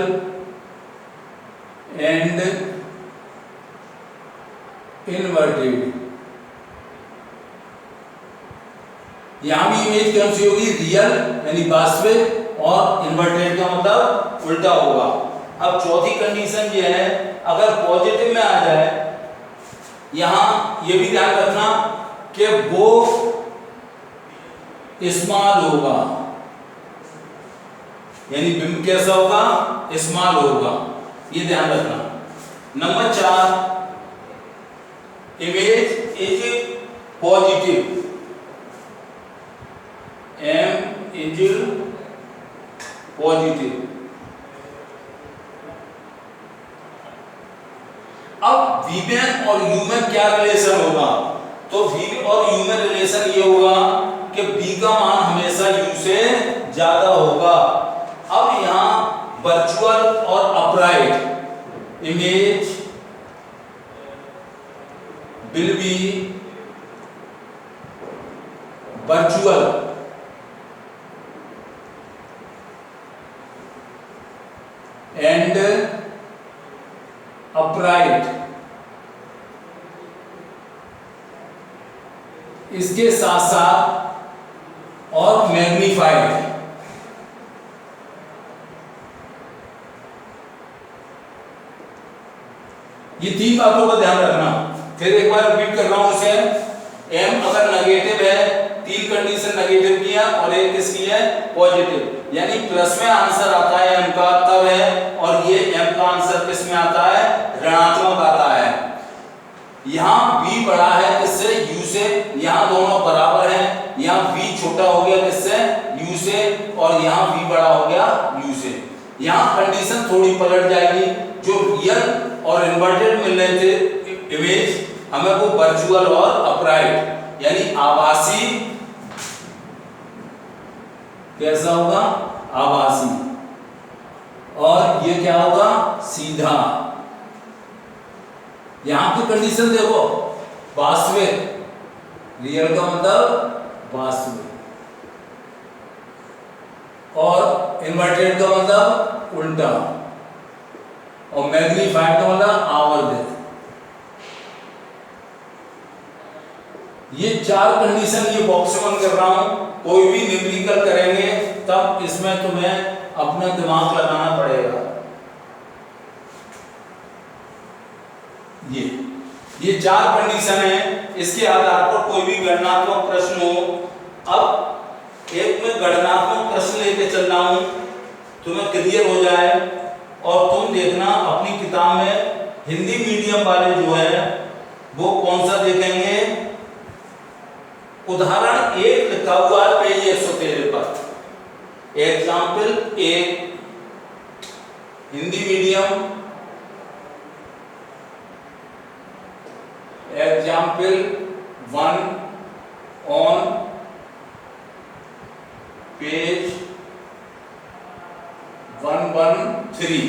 and inverted. यहां भी इमेज कौन सी होगी, रियल यानी वास्तविक, और इन्वर्टेड का मतलब उल्टा होगा। अब चौथी कंडीशन ये है, अगर पॉजिटिव में आ जाए, यहां ये भी ध्यान रखना कि वो स्मॉल होगा, यानी बिंब कैसा होगा, स्मॉल होगा, ये ध्यान रखना। Number 4, image is positive, m is positive. अब v में और u में क्या रिलेशन होगा, तो v और u में रिलेशन ये होगा कि b का मान हमेशा u से ज्यादा होगा। अब यहां वर्चुअल और upright, image will be virtual and upright इसके साथ साथ और मैग्नीफाइड। ये तीन बातों का ध्यान रखना। फिर एक बार रिपीट कर रहा हूं इसे। m अगर नेगेटिव है, तीन कंडीशन नेगेटिव की है और एक किसकी है, पॉजिटिव, यानी प्लस में आंसर आता है m का तब है, और ये m का आंसर किस में आता है, ऋणात्मक आता है। यहाँ v बड़ा है किससे, u से, यहाँ दोनों बराबर हैं, यहाँ v छोटा हो गया किससे, u से, और यहाँ v बड़ा हो गया u से। यहाँ कंडीशन थोड़ी पलट जाएगी, जो रियल और इन्वर्टेड मिल रहे थे इमेज, हमें वो वर्चुअल और अपराइट यानी आभासी, कैसा होगा, आभासी, और ये क्या होगा, सीधा। यहां की कंडीशन देखो, वास्तविक, रियल का मतलब वास्तविक, और इन्वर्टेड का मतलब उल्टा, और मैग्नीफाइड का मतलब आवर्धित। ये चार कंडीशन ये बॉक्स बंद कर रहा हूं। कोई भी न्यूमेरिकल करेंगे तब इसमें तुम्हें अपना दिमाग लगाना पड़ेगा। ये चार कंडीशन है, इसके आधार पर कोई भी गणनात्मक प्रश्न हो। अब एक में गणनात्मक प्रश्न लेके चल रहा हूं, तुम्हें क्लियर हो जाए, और तुम देखना अपनी किताब में हिंदी मीडियम वाले जो है वो कौन सा देखेंगे। उदाहरण एक लिखा हुआ है पेज 113 पर, एग्जाम्पल एक, Hindi medium, example 1 on page 113,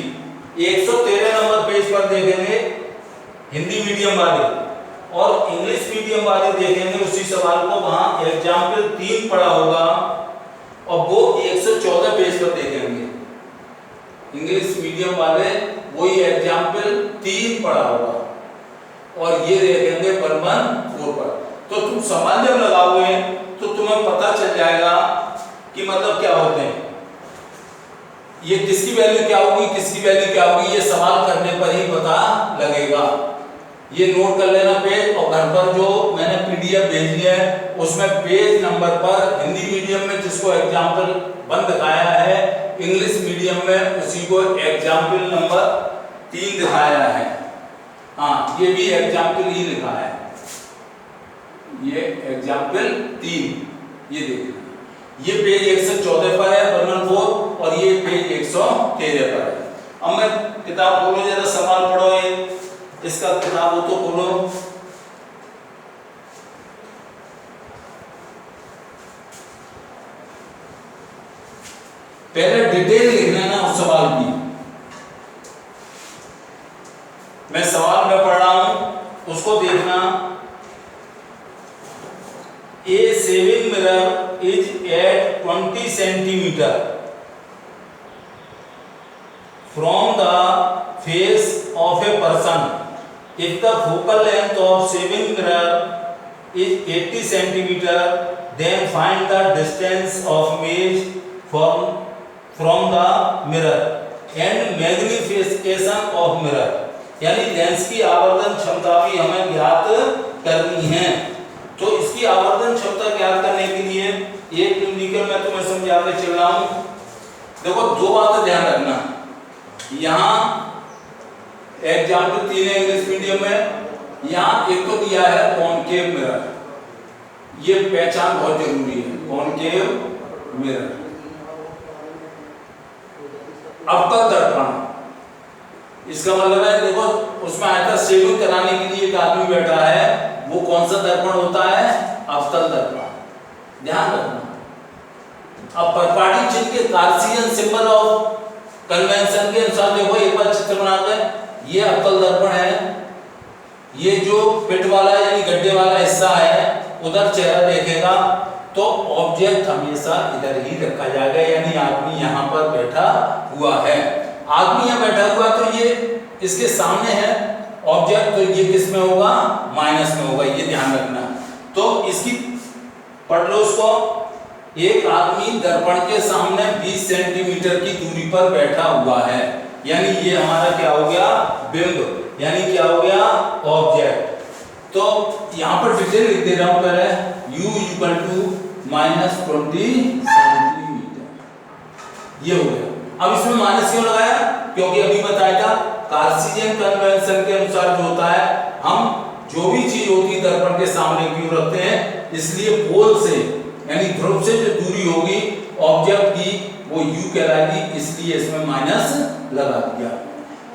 113 number page पर देखेंगे हिंदी मीडियम वाले, और इंग्लिश मीडियम वाले देखेंगे उसी सवाल को, वहां एग्जाम्पल 3 पढ़ा होगा, और वो 114 पेज पर देखेंगे। इंग्लिश मीडियम वाले वही एग्जाम्पल 3 पढ़ा होगा, और ये देखेंगे 114 पर। तो तुम सवाल जब लगाओगे तो तुम्हें पता चल जाएगा कि मतलब क्या होते हैं, ये किसकी वैल्यू क्या होगी, किसकी वैल्यू क्या होगी, ये सवाल करने पर ही पता लगेगा। ये नोट कर लेना पेज, और घर पर जो मैंने पीडीएफ भेजी है उसमें पेज नंबर पर हिंदी मीडियम में जिसको एग्जाम्पल 1 दिखाया है, इंग्लिश मीडियम में उसी को एग्जाम्पल नंबर 3 दिखाया है। हाँ, ये भी एग्जाम्पल ही लिखा है, ये एग्जाम्पल 3, ये देखिए, ये पेज 114 पर है 114, और ये पेज 113 पर है। अब मैं किताब खोलो, जरा सवाल पढ़ो, ये इसका किताब हो तो खोलो। पहले डिटेल लिख लेना उस सवाल की। मैं सवाल में पढ़ रहा हूं, उसको देखना। A shaving mirror is at 20 centimeter from the face of a person. If the focal length of shaving mirror is 80 centimeter, then find the distance of image from the mirror and magnification of mirror. यानी lens की आवर्धन क्षमता भी हमें ज्ञात करनी है। तो इसकी आवर्धन क्षमता ज्ञात करने के लिए एक न्यूमेरिकल मैं तुम्हें समझाने चल रहा हूं। देखो, दो बातें ध्यान रखना। यहाँ एग्जाम्पल 3 है इंग्लिश मीडियम में, यहाँ एक तो दिया है कॉनकेव मिरर, ये पहचान बहुत जरूरी है, कॉनकेव मिरर। अवतल दर्पण, इसका मतलब है देखो उसमें आया था शेविंग कराने के लिए एक आदमी बैठा है, वो कौन सा दर्पण होता है, अवतल दर्पण, ध्यान रखना। अब परपाटी चिन्ह के कार्सियन सिंबल ऑफ कन्वेंशन के अनुसार देखो, एक बार चित्र बनाते हैं, ये अवतल दर्पण है, ये जो पिट वाला यानी गड्ढे वाला हिस्सा है उधर चेहरा देखेगा, तो ऑब्जेक्ट हमेशा इधर ही रखा जाएगा, यानी आदमी यहाँ पर बैठा हुआ है। आदमी यहाँ बैठा हुआ तो ये इसके सामने है ऑब्जेक्ट, तो ये किस में होगा, माइनस में होगा, ये ध्यान रखना। तो इसकी पढ़ लो उसको। एक आदमी दर्पण के सामने 20 सेंटीमीटर की दूरी पर बैठा हुआ है, यानी ये हमारा क्या हो गया, बिंब, यानी क्या हो गया, ऑब्जेक्ट। तो यहाँ पर डिटेल लिख दे रहा हूं पहले, u इक्वल टू -20 सेंटीमीटर, ये हो गया। अब इसमें माइनस क्यों लगाया, क्योंकि अभी बताया था कार्टेशियन कन्वेंशन के अनुसार जो होता है, हम जो भी चीज होती है दर्पण के सामने क्यों रखते हैं, इसलिए पोल से यानी ध्रुव से जो दूरी होगी ऑब्जेक्ट की वो u कहलाएगी, इसलिए इसमें माइनस लगा दिया।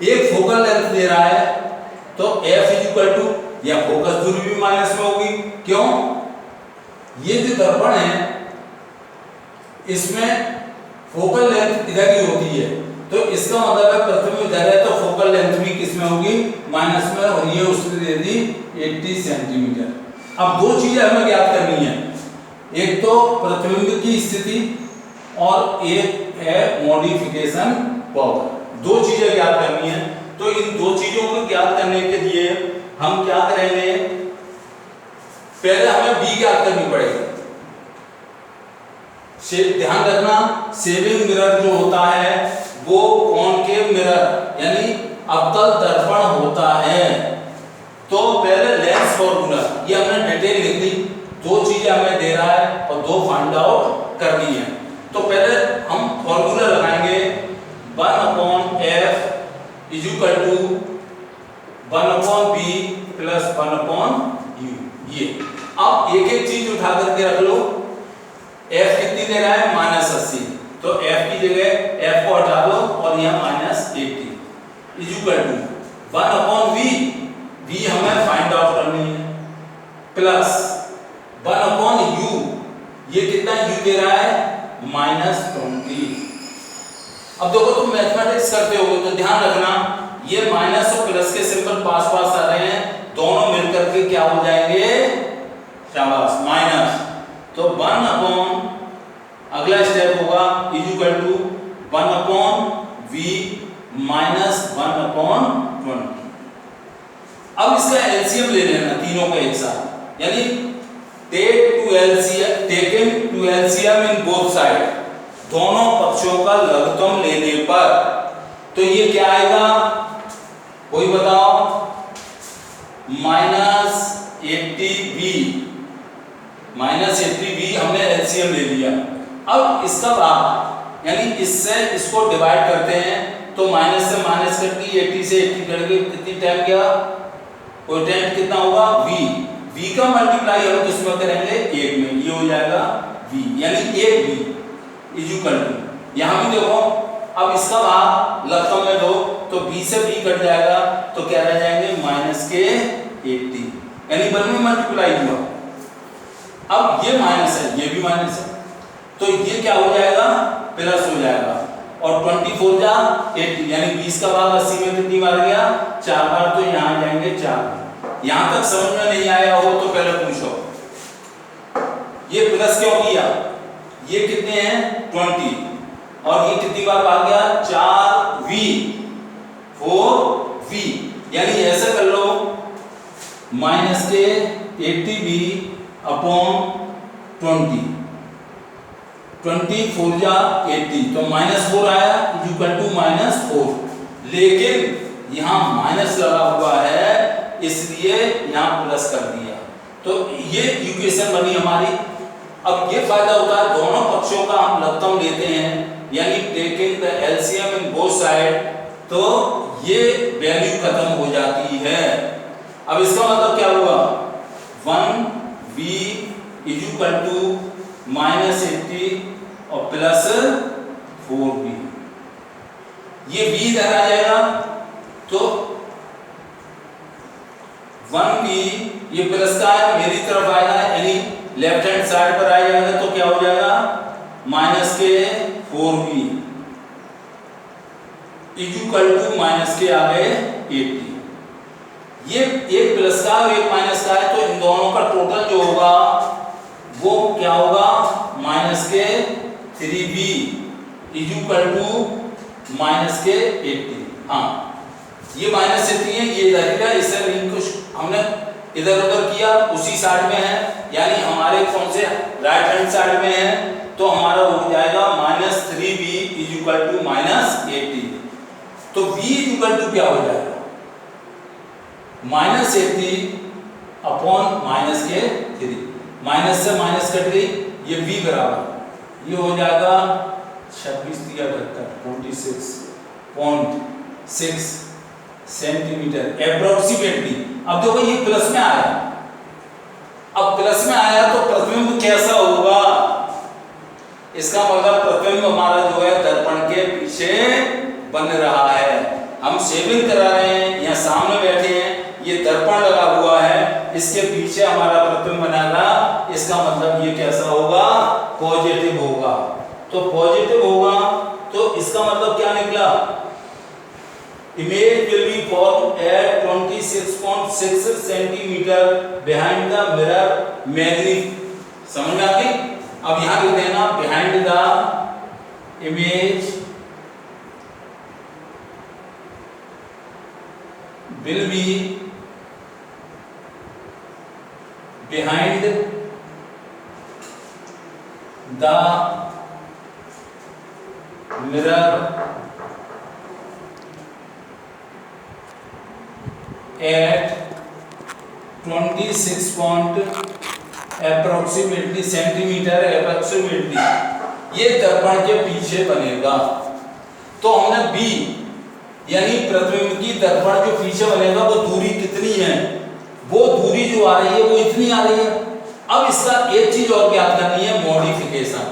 एक फोकल लेंथ दे रहा है तो f इक्वल टू, या फोकस दूरी भी माइनस में होगी, क्यों, ये जो दर्पण है इसमें फोकल लेंथ इधर ही होती है, तो इसका मतलब है प्रतिबिंब इधर है तो फोकल लेंथ भी किसमें होगी, माइनस में, और ये उसने दे दी 80 सेंटीमीटर। अब दो चीजें हमें ज्ञात करनी है, एक तो प्रतिबिंब की स्थिति और एक है मॉडिफिकेशन पावर, दो चीजें ज्ञात करनी है। तो इन दो चीजों को ज्ञात करने के लिए हम क्या करेंगे, पहले हमें b ज्ञात करनी पड़ेगी। ध्यान रखना सेविंग मिरर जो होता है वो कॉनकेव मिरर यानी अवतल दर्पण होता है। तो पहले लेंस फॉर्मूला, ये हमने डिटेल लिख दी, दो चीजें हमें दे रहा है और दो फाइंड आउट करनी है। तो पहले हम फॉर्मूला लगाएंगे 1/f is equal to 1/b plus 1/u। ये अब एक एक चीज उठा करके रख लो। f कितनी दे रहा है, -80, तो f की जगह f को हटा दो और यह -80 is equal to 1/v, v हमें फाइंड आउट करनी है, प्लस 1/u, ये कितना u दे रहा है, -20। अब देखो तुम मैथमेटिक्स करते होगे तो ध्यान रखना ये माइनस और प्लस के सिंबल पास पास आ रहे हैं, दोनों मिलकर के क्या हो जाएंगे, शाबाश, माइनस। तो 1/, अगला स्टेप होगा is equal to 1/v minus 1/20। अब इसका एलसीएम ले लेना तीनों का एक साथ, यानी taken to LCM in both side, दोनों पक्षों का लघुत्तम लेने पर तो ये क्या आएगा, कोई बताओ, -80v हमने एलसीएम ले लिया। अब इसका भाग यानी इससे इसको डिवाइड करते हैं तो माइनस से माइनस करके 80 से 80 करके कितनी टाइम गया, कोई टाइम कितना होगा, v का मल्टीप्लाई हम किसमें करेंगे, 1 में, ये हो जाएगा v, यानी 1v इज इक्वल टू, यहां भी देखो अब इसका भाग लघुत्तम में दो तो b से b कट जाएगा तो क्या रह जाएंगे, -80, यानी बन में मल्टीप्लाई हुआ। अब ये माइनस है, ये भी माइनस है, तो ये क्या हो जाएगा, प्लस हो जाएगा, और 24 जा 80, यानी 20 का भाग 80 में कितनी बार गया, 4 बार, तो यहाँ जाएंगे 4। यहाँ तक समझ में नहीं आया हो तो पहले पूछो ये प्लस क्यों किया, ये कितने हैं 20, और ये कितनी बार भाग गया, 4v 4v, यानी ऐसे कर लो -80v अपॉन 20, 24 जा 80, तो -4 आया इक्वल टू -4, लेकिन यहाँ माइनस लगा हुआ है इसलिए यहाँ प्लस कर दिया, तो ये इक्वेशन बनी हमारी। अब ये फायदा होता है दोनों पक्षों का हम लघुत्तम लेते हैं, यानी taking the LCM in both side, तो ये वैल्यू खत्म हो जाती है। अब इसका मतलब क्या हुआ, 1v इज इक्वल टू -80 और प्लस 4v, ये v इधर आ जाएगा तो 1v ये प्लस का है मेरी तरफ आएगा, यानी लेफ्ट हैंड साइड पर आ जाएगा, तो क्या हो जाएगा माइनस के 4v is equal to minus के आ गए 80। ये एक प्लस का और एक माइनस का है, तो इन दोनों का टोटल जो होगा वो क्या होगा, माइनस के 3v is equal to minus के 80। हाँ ये -80 है, ये रहेगा, इससे नहीं कुछ हमने इधर उधर किया उसी साइड में है, यानी हमारे कौन से राइट हैंड साइड में है, तो हमारा हो जाएगा -3v = -80। तो v = क्या हो जाएगा, -80 अपॉन -3, माइनस से माइनस कट गई, ये v बराबर ये हो जाएगा 26 सेंटीमीटर अप्रोक्सीमेटली। अब देखो ये प्लस में आया, अब प्लस में आया तो प्रतिबिंब कैसा होगा, इसका मतलब प्रतिबिंब हमारा जो है दर्पण के पीछे बन रहा है। हम शेविंग करा रहे हैं, यहाँ सामने बैठे हैं, ये दर्पण लगा हुआ है, इसके पीछे हमारा प्रतिबिंब बनेगा, इसका मतलब ये कैसा होगा, पॉजिटिव होगा। तो पॉजिटिव होगा तो इसका मतलब क्या निकला, image will be formed at 26.6 centimeter behind the mirror समझ में आ गई। अब यहां लिख देना behind the image will be behind the mirror at 26 approximately centimetre approximately, ये दर्पण के पीछे बनेगा। तो हमने B यानी प्रतिबिंब की दर्पण जो पीछे बनेगा वो दूरी कितनी है, वो दूरी जो आ रही है वो इतनी आ रही है। अब इसका एक चीज और ज्ञात करनी है, मॉडिफिकेशन।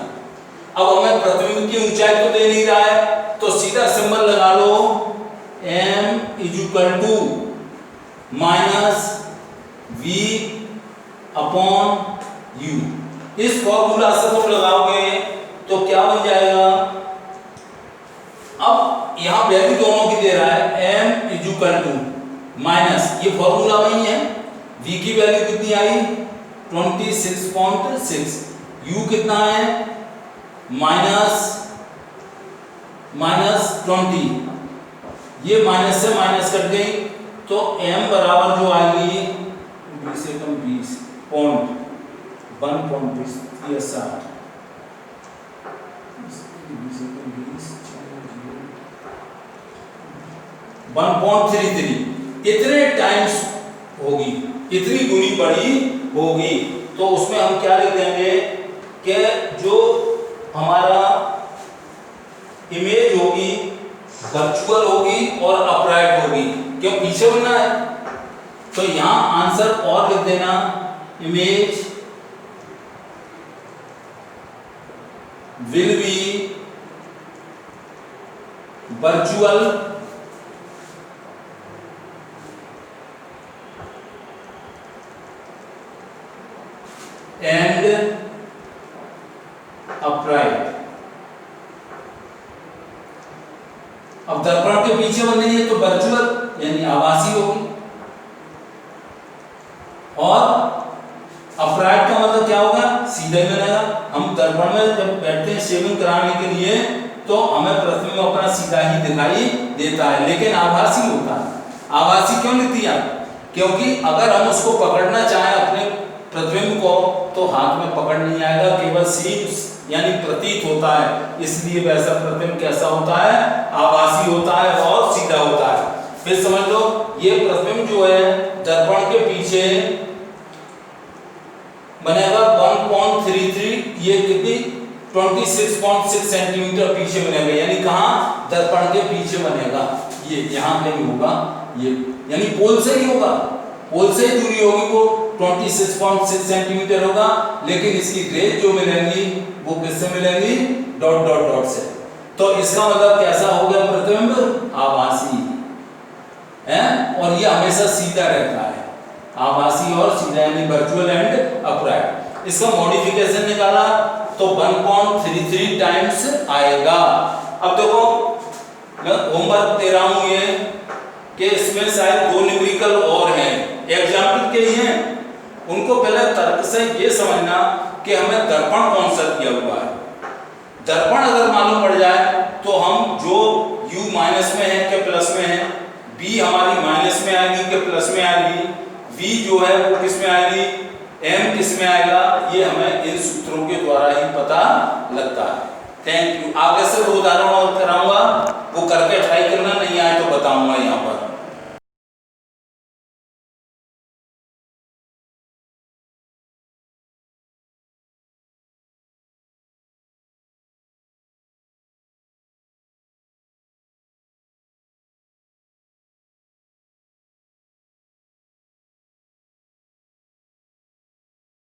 अब हमें प्रतिबिंब की ऊंचाई तो दे नहीं रहा है, तो सीधा सिंबल लगा लो m = -v/u। इस फॉर्मूला से तुम लगाओगे तो क्या बन जाएगा, अब यहां वैल्यू दोनों की दे रहा है, m = ये फॉर्मूला वही है, v की वैल्यू कितनी आई 26.6, u कितना है -20, ये माइनस से माइनस कट गई, तो m बराबर जो आएगी 20 से कम 20 पॉइंट 1.20 1.33 इतने टाइम्स होगी, इतनी गुनी बड़ी होगी। तो उसमें हम क्या लिख देंगे कि जो हमारा इमेज होगी वर्चुअल होगी और अपराइट होगी, क्यों पीछे बनना है। तो यहां आंसर और लिख देना, image will be virtual and upright. अब दर्पण के पीछे बन रही है तो वर्चुअल यानी आभासी होगी, और अपराइट का मतलब क्या होगा, सीधा ही बनेगा। हम दर्पण में जब बैठते हैं शेविंग कराने के लिए तो हमें प्रतिबिंब अपना सीधा ही दिखाई देता है, लेकिन आभासी होता है। आभासी क्यों लिख दिया, क्योंकि अगर हम उसको पकड़ना चाहें अपने प्रतिबिंब को तो हाथ में पकड़ नहीं आएगा, केवल सीम्स यानी प्रतीत होता है, इसलिए वैसा प्रतिबिंब कैसा होता है, आभासी होता है और सीधा होता है। फिर समझ लो ये प्रतिबिंब जो है दर्पण के पीछे बनेगा 1.33, ये कितनी 26.6 सेंटीमीटर पीछे बनेगा, यानी कहां, दर्पण के पीछे बनेगा, ये यहां कहीं होगा, ये यानी पोल से ही होगा, पोल से ही दूरी होगी वो 26.6 सेंटीमीटर होगा, लेकिन इसकी रेज जो मिलेंगी वो किससे मिलेंगी, डॉट डॉट डॉट से। तो इसका मतलब कैसा हो गया प्रतिबिंब, आभासी है, और ये हमेशा सीधा रहता है, आभासी और सीधा यानी वर्चुअल एंड अपराइट। इसका मॉडिफिकेशन निकाला तो 1.33 टाइम्स आएगा। अब देखो मैं होमवर्क दे रहा हूं ये कि इसमें शायद 2 न्यूमेरिकल और हैं, एग्जाम्पल के लिए हैं, उनको पहले तर्क से ये समझना कि हमें दर्पण कौन सा दिया हुआ है। दर्पण अगर मालूम पड़ जाए तो हम जो u माइनस में है कि प्लस में है, b हमारी माइनस में आएगी कि प्लस में आएगी, v बी जो है वो किस में आएगी, एम किस में आएगा, ये हमें इन सूत्रों के द्वारा ही पता लगता है। Thank you. आगे से वो उदाहरण और कराऊंगा, वो करके ट्राई करना, नहीं आए तो बताऊंगा यहाँ पर।